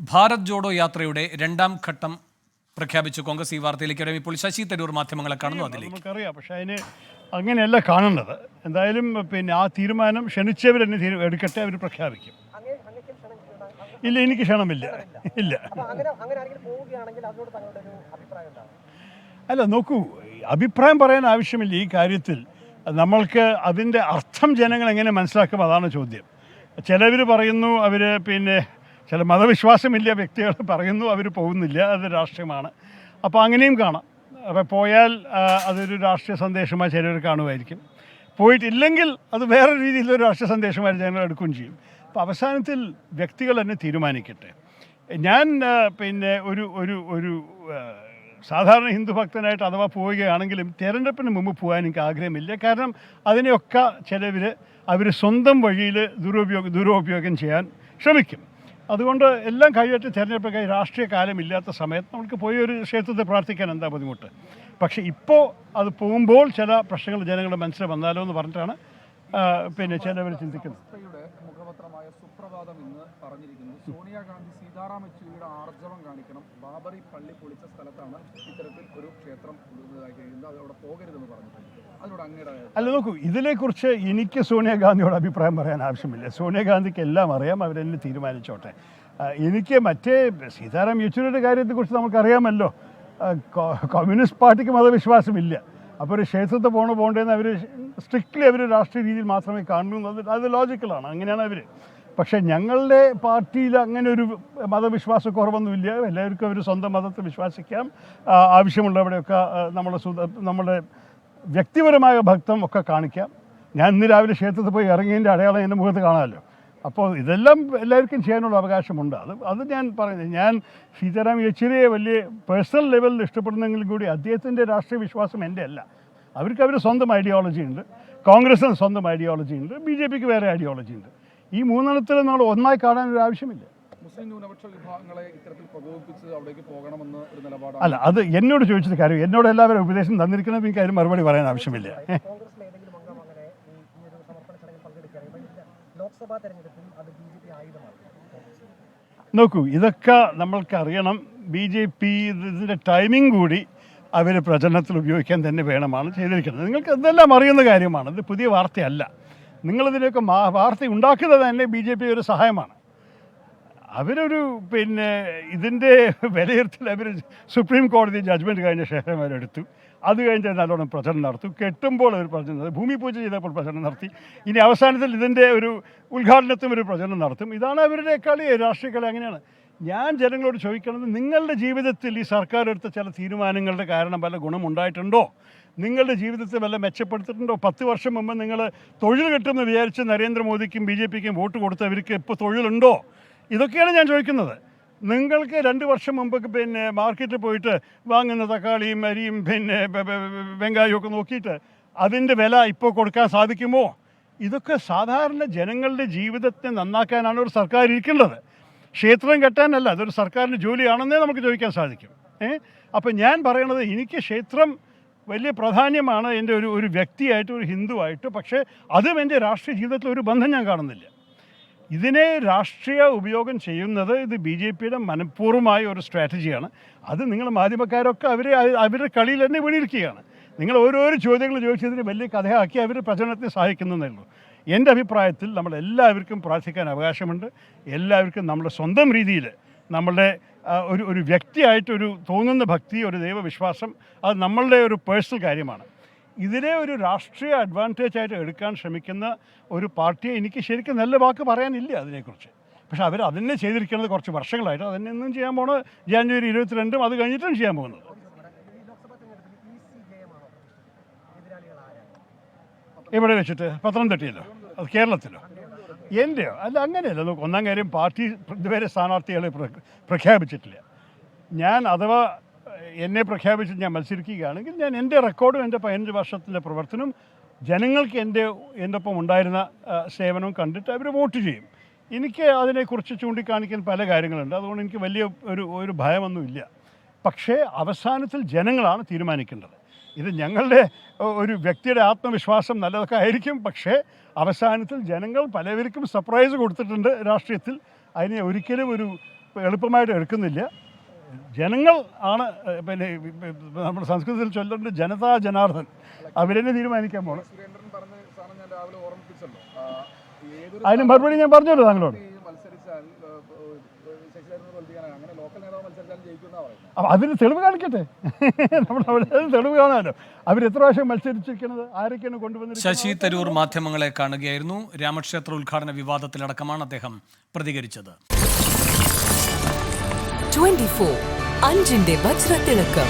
ഭാരത് ജോഡോ യാത്രയുടെ രണ്ടാം ഘട്ടം പ്രഖ്യാപിച്ചു കോൺഗ്രസ്. ഈ വാർത്തയിലേക്ക് വരും. ഇപ്പോൾ ശശി തരൂർ മാധ്യമങ്ങളെ കാണുന്നു. അതിലേക്ക് നമുക്കറിയാം, പക്ഷേ അതിന് അങ്ങനെയല്ല കാണേണ്ടത്. എന്തായാലും ആ തീരുമാനം ക്ഷണിച്ചവർ തന്നെ എടുക്കട്ടെ, അവർ പ്രഖ്യാപിക്കും. ഇല്ല, എനിക്ക് ക്ഷണമില്ല. ഇല്ല, അല്ല, നോക്കൂ, അഭിപ്രായം പറയാൻ ആവശ്യമില്ല ഈ കാര്യത്തിൽ. നമ്മൾക്ക് അതിൻ്റെ അർത്ഥം ജനങ്ങൾ എങ്ങനെ മനസ്സിലാക്കും, അതാണ് ചോദ്യം. ചിലവർ പറയുന്നു അവർ ചില മതവിശ്വാസമില്ല വ്യക്തികൾ പറയുന്നു അവർ പോകുന്നില്ല, അത് രാഷ്ട്രീയമാണ്. അപ്പോൾ അങ്ങനെയും കാണാം. അപ്പോൾ പോയാൽ അതൊരു രാഷ്ട്രീയ സന്ദേശമായി ചിലർ കാണുമായിരിക്കും. പോയിട്ടില്ലെങ്കിൽ അത് വേറെ രീതിയിലൊരു രാഷ്ട്രീയ സന്ദേശമായി ജനങ്ങൾ എടുക്കുകയും ചെയ്യും. അപ്പോൾ അവസാനത്തിൽ വ്യക്തികൾ തന്നെ തീരുമാനിക്കട്ടെ. ഞാൻ ഒരു ഒരു ഒരു സാധാരണ ഹിന്ദു ഭക്തനായിട്ട് അഥവാ പോവുകയാണെങ്കിലും തിരഞ്ഞെടുപ്പിന് മുമ്പ് പോകാൻ എനിക്ക് ആഗ്രഹമില്ല. കാരണം അതിനെയൊക്കെ ചിലവർ അവർ സ്വന്തം വഴിയിൽ ദുരുപയോഗം ചെയ്യാൻ ശ്രമിക്കും. അതുകൊണ്ട് എല്ലാം കഴിയട്ടെ. തിരഞ്ഞെടുപ്പ് രാഷ്ട്രീയ കാലമില്ലാത്ത സമയത്ത് നമുക്ക് പോയി ഒരു ക്ഷേത്രത്തിൽ പ്രാർത്ഥിക്കാൻ എന്താ ബുദ്ധിമുട്ട്? പക്ഷേ ഇപ്പോൾ അത് പോകുമ്പോൾ ചില പ്രശ്നങ്ങൾ ജനങ്ങളുടെ മനസ്സിൽ വന്നാലോ എന്ന് പറഞ്ഞിട്ടാണ് ചിലവർ ചിന്തിക്കുന്നത്. മുഖപത്രമായ സുപ്രഭാതം ഇന്ന് പറഞ്ഞിരിക്കുന്നത് സോണിയാഗാന്ധി സീതാറാം യെച്ചൂരിയുടെ ആർജവം കാണിക്കണം. ബാബറി പള്ളി പൊളിച്ച സ്ഥലത്താണ് ഇത്തരത്തിൽ ഒരു ക്ഷേത്രം കഴിയുന്നത്, അതവിടെ പോകരുതെന്ന് പറഞ്ഞിട്ടുണ്ട്. അതിനോട് അങ്ങയുടെ അല്ല, നോക്കൂ, ഇതിനെക്കുറിച്ച് എനിക്ക് സോണിയാഗാന്ധിയോട് അഭിപ്രായം പറയാൻ ആവശ്യമില്ല. സോണിയാഗാന്ധിക്ക് എല്ലാം അറിയാം, അവരെന്നെ തീരുമാനിച്ചോട്ടെ. എനിക്ക് സീതാറാം യെച്ചൂരിയുടെ കാര്യത്തെക്കുറിച്ച് നമുക്കറിയാമല്ലോ. കമ്മ്യൂണിസ്റ്റ് പാർട്ടിക്ക് മതവിശ്വാസമില്ല. അപ്പോൾ ഒരു ക്ഷേത്രത്തിൽ പോകേണ്ടതെന്ന് അവർ സ്ട്രിക്ട്ലി രാഷ്ട്രീയ രീതിയിൽ മാത്രമേ കാണുന്നു. അത് ലോജിക്കലാണ്, അങ്ങനെയാണ് അവർ. പക്ഷേ ഞങ്ങളുടെ പാർട്ടിയിൽ അങ്ങനെ ഒരു മതവിശ്വാസക്കുറവൊന്നുമില്ല. എല്ലാവർക്കും അവർ സ്വന്തം മതത്തെ വിശ്വസിക്കാം. ആവശ്യമുള്ളവിടെയൊക്കെ നമ്മുടെ വ്യക്തിപരമായ ഭക്തം ഒക്കെ കാണിക്കാം. ഞാൻ ഇന്ന് രാവിലെ ക്ഷേത്രത്തിൽ പോയി ഇറങ്ങിയതിൻ്റെ അടയാളം എൻ്റെ മുഖത്ത് കാണാമല്ലോ. അപ്പോൾ ഇതെല്ലാം എല്ലാവർക്കും ചെയ്യാനുള്ള അവകാശമുണ്ട്. അത് ഞാൻ പറയുന്നത്. ഞാൻ സീതാറാം യെച്ചൂരിയെ വലിയ പേഴ്സണൽ ലെവലിൽ ഇഷ്ടപ്പെടുന്നെങ്കിലും കൂടി അദ്ദേഹത്തിൻ്റെ രാഷ്ട്രീയ വിശ്വാസം എൻ്റെ അല്ല. അവർ സ്വന്തം ഐഡിയോളജി ഉണ്ട്. കോൺഗ്രസിന് സ്വന്തം ഐഡിയോളജി ഉണ്ട്. BJPക്ക് വേറെ ഐഡിയോളജി ഉണ്ട്. ഈ മൂന്നെണ്ണത്തിൽ നമ്മൾ ഒന്നായി കാണാനൊരു ആവശ്യമില്ല. മുസ്ലിം ന്യൂനപക്ഷ വിഭാഗങ്ങളെ ഇത്തരത്തിൽ പ്രകോപിപ്പിച്ച് അവിടേക്ക് പോകണമെന്ന് ഒരു നിലപാടാണ്. അല്ല, അത് എന്നോട് ചോദിച്ചത് കാര്യം. എന്നോട് എല്ലാവരും ഉപദേശം തന്നിരിക്കണം. എനിക്ക് അതിന് മറുപടി പറയാൻ ആവശ്യമില്ല. നോക്കൂ, ഇതൊക്കെ നമ്മൾക്കറിയണം. BJP ഇതിൻ്റെ ടൈമിംഗ് കൂടി അവർ പ്രചരണത്തിൽ ഉപയോഗിക്കാൻ തന്നെ വേണമാണ് ചെയ്തിരിക്കുന്നത്. നിങ്ങൾക്ക് ഇതെല്ലാം അറിയുന്ന കാര്യമാണ്. ഇത് പുതിയ വാർത്തയല്ല. നിങ്ങളിതിനൊക്കെ വാർത്ത ഉണ്ടാക്കുന്നത് തന്നെ BJP ഒരു സഹായമാണ്. അവരൊരു ഇതിൻ്റെ വിലയിരുത്തൽ സുപ്രീം കോടതി ജഡ്ജ്മെൻറ്റ് കഴിഞ്ഞ ശേഷം അവരെടുത്തു. അത് കഴിഞ്ഞ് നല്ലോണം പ്രചരണം നടത്തും. കെട്ടുമ്പോൾ അവർ പ്രചരണം നടത്തും. ഭൂമി പൂജ ചെയ്തപ്പോൾ പ്രചരണം നടത്തി. ഇനി അവസാനത്തിൽ ഇതിൻ്റെ ഒരു ഉദ്ഘാടനത്തിനും ഒരു പ്രചരണം നടത്തും. ഇതാണ് അവരുടെ കളി, രാഷ്ട്രീയ കളി. അങ്ങനെയാണ്. ഞാൻ ജനങ്ങളോട് ചോദിക്കുന്നത്, നിങ്ങളുടെ ജീവിതത്തിൽ ഈ സർക്കാർ എടുത്ത ചില തീരുമാനങ്ങളുടെ കാരണം വല്ല ഗുണമുണ്ടായിട്ടുണ്ടോ? നിങ്ങളുടെ ജീവിതത്തെ വല്ല മെച്ചപ്പെടുത്തിയിട്ടുണ്ടോ? 10 വർഷം മുമ്പ് നിങ്ങൾ തൊഴിൽ കിട്ടുമെന്ന് വിചാരിച്ച് നരേന്ദ്രമോദിക്കും BJPക്കും വോട്ട് കൊടുത്തവർക്ക് ഇപ്പോൾ തൊഴിലുണ്ടോ? ഇതൊക്കെയാണ് ഞാൻ ചോദിക്കുന്നത്. നിങ്ങൾക്ക് 2 വർഷം മുമ്പ് മാർക്കറ്റിൽ പോയിട്ട് വാങ്ങുന്ന തക്കാളിയും അരിയും വെങ്കായവും ഒക്കെ നോക്കിയിട്ട് അതിൻ്റെ വില ഇപ്പോൾ കൊടുക്കാൻ സാധിക്കുമോ? ഇതൊക്കെ സാധാരണ ജനങ്ങളുടെ ജീവിതത്തെ നന്നാക്കാനാണ് ഒരു സർക്കാർ ഇരിക്കേണ്ടത്. ക്ഷേത്രം കെട്ടാനല്ല. അതൊരു സർക്കാരിൻ്റെ ജോലിയാണെന്നേ നമുക്ക് ചോദിക്കാൻ സാധിക്കും. അപ്പം ഞാൻ പറയണത്, എനിക്ക് ക്ഷേത്രം വലിയ പ്രാധാന്യമാണ് എൻ്റെ ഒരു വ്യക്തിയായിട്ട്, ഒരു ഹിന്ദുവായിട്ട്. പക്ഷേ അതും എൻ്റെ രാഷ്ട്രീയ ജീവിതത്തിൽ ഒരു ബന്ധം ഞാൻ കാണുന്നില്ല. ഇതിനെ രാഷ്ട്രീയ ഉപയോഗം ചെയ്യുന്നത് ഇത് BJPയുടെ മനഃപൂർവ്വമായ ഒരു സ്ട്രാറ്റജിയാണ്. അത് നിങ്ങൾ മാധ്യമക്കാരൊക്കെ അവരുടെ കളിയിൽ തന്നെ വീണിരിക്കുകയാണ്. നിങ്ങൾ ഓരോരോ ചോദ്യങ്ങൾ ചോദിച്ചതിന് വലിയ കഥയാക്കി അവർ പ്രചരണത്തെ സഹായിക്കുന്നതേ ഉള്ളൂ. എൻ്റെ അഭിപ്രായത്തിൽ നമ്മളെല്ലാവർക്കും പ്രാർത്ഥിക്കാൻ അവകാശമുണ്ട്. എല്ലാവർക്കും നമ്മുടെ സ്വന്തം രീതിയിൽ നമ്മളുടെ ഒരു വ്യക്തിയായിട്ടൊരു തോന്നുന്ന ഭക്തി, ഒരു ദൈവവിശ്വാസം, അത് നമ്മളുടെ ഒരു പേഴ്സണൽ കാര്യമാണ്. ഇതിനെ ഒരു രാഷ്ട്രീയ അഡ്വാൻറ്റേജ് ആയിട്ട് എടുക്കാൻ ശ്രമിക്കുന്ന ഒരു പാർട്ടിയെ എനിക്ക് ശരിക്കും നല്ല വാക്ക് പറയാനില്ല അതിനെക്കുറിച്ച്. പക്ഷെ അവർ അതിനെ ചെയ്തിരിക്കുന്നത് കുറച്ച് വർഷങ്ങളായിട്ട്. അതിനെ ഒന്നും ചെയ്യാൻ പോകുന്നത് ജാനുവരി 22 അത് കഴിഞ്ഞിട്ടും ചെയ്യാൻ പോകുന്നത്. എവിടെ വെച്ചിട്ട്? പത്തനംതിട്ടയിലോ? അത് കേരളത്തിലോ? എൻ്റെയോ? അല്ല, അങ്ങനെയല്ല. നോക്ക്, ഒന്നാം കാര്യം, പാർട്ടി ഇതുവരെ സ്ഥാനാർത്ഥികളെ പ്രഖ്യാപിച്ചിട്ടില്ല. ഞാൻ അഥവാ എന്നെ പ്രഖ്യാപിച്ചിട്ട് ഞാൻ മത്സരിക്കുകയാണെങ്കിൽ ഞാൻ എൻ്റെ റെക്കോർഡും എൻ്റെ 15 വർഷത്തിൻ്റെ പ്രവർത്തനവും ജനങ്ങൾക്ക് എൻ്റെ ഒപ്പം ഉണ്ടായിരുന്ന സേവനവും കണ്ടിട്ട് അവർ വോട്ട് ചെയ്യും. എനിക്ക് അതിനെക്കുറിച്ച് ചൂണ്ടിക്കാണിക്കാൻ പല കാര്യങ്ങളുണ്ട്. അതുകൊണ്ട് എനിക്ക് വലിയ ഒരു ഭയമൊന്നുമില്ല. പക്ഷേ അവസാനത്തിൽ ജനങ്ങളാണ് തീരുമാനിക്കേണ്ടത്. ഇത് ഞങ്ങളുടെ ഒരു വ്യക്തിയുടെ ആത്മവിശ്വാസം നല്ലതൊക്കെ ആയിരിക്കും. പക്ഷേ അവസാനത്തിൽ ജനങ്ങൾ പലവർക്കും സർപ്രൈസ് കൊടുത്തിട്ടുണ്ട് രാഷ്ട്രീയത്തിൽ. അതിനെ ഒരിക്കലും എളുപ്പമായിട്ട് എടുക്കുന്നില്ല. ജനങ്ങൾ ആണ് പിന്നെ നമ്മുടെ സംസ്കൃതത്തിൽ ചൊല്ലുന്നുണ്ട് ജനതാ ജനാർദ്ദൻ, അവരെന്നെ തീരുമാനിക്കാൻ പോകണം. സുരേന്ദ്രൻ പറഞ്ഞ സാധനം ഞാൻ രാവിലെ ഓർമ്മിപ്പിച്ചല്ലോ. ഏതൊരു അതിന് മറുപടി ഞാൻ പറഞ്ഞല്ലോ താങ്കളോട്. മത്സരിച്ചാൽ ശശിധരനെ തോൽപ്പിക്കാനാണ്, അങ്ങനെ ലോക്കൽ നേതാവ് മത്സരിച്ചാൽ ജയിക്കുമെന്നാണ് പറയുന്നത്. അപ്പോൾ അതിന് തെളിവ് കാണിക്കട്ടെ. നമ്മൾ അവിടെ തെളിവ് കാണാമല്ലോ. അവരെത്ര പ്രാവശ്യം മത്സരിച്ചിരിക്കുന്നത്, ആരൊക്കെയാണ് കൊണ്ടുവന്നിരിക്കുന്നത്. ശശി തരൂർ മാധ്യമങ്ങളെ കാണുകയായിരുന്നു. രാമക്ഷേത്ര ഉദ്ഘാടന വിവാദത്തിലടക്കമാണ് അദ്ദേഹം പ്രതികരിച്ചത്. 24 അഞ്ചിന്റെ വജ്രത്തിളക്കം.